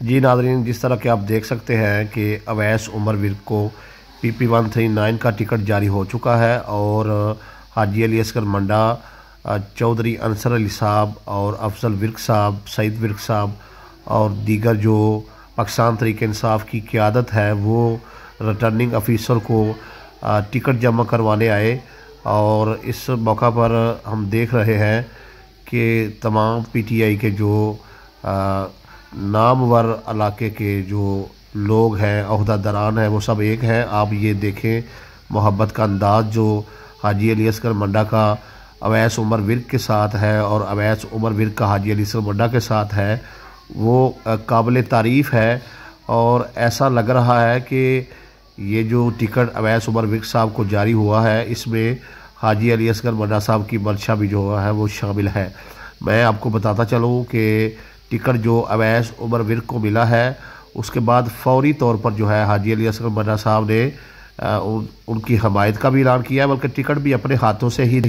जी नाज़रीन, जिस तरह के आप देख सकते हैं कि अवैस उमर विर्क को PP 139 का टिकट जारी हो चुका है और हाजी अली असगर मंडा, चौधरी अंसर अली साहब और अफजल विर्क साहब, सईद विर्क साहब और दीगर जो पाकिस्तान तहरीक इंसाफ की क़यादत है वो रिटर्निंग ऑफिसर को टिकट जमा करवाने आए। और इस मौका पर हम देख रहे हैं कि तमाम PTI के जो नामवर इलाके के जो लोग हैं, ओहदादारान हैं, वो सब एक हैं। आप ये देखें मोहब्बत का अंदाज़ जो हाजी अली असगर मंडा का अवैस उमर विर्क के साथ है और अवैस उमर विर्क का हाजी अली असगर मंडा के साथ है, वो काबिल तारीफ़ है। और ऐसा लग रहा है कि ये जो टिकट अवैस उमर विर्क साहब को जारी हुआ है, इसमें हाजी अली असगर मंडा साहब की मंशा भी जो है वो शामिल है। मैं आपको बताता चलूँ कि टिकट जो अवैस उमर विर्क को मिला है, उसके बाद फौरी तौर पर जो है हाजी अली असगर मंडा साहब ने उनकी हमायत का भी ऐलान किया है, बल्कि टिकट भी अपने हाथों से ही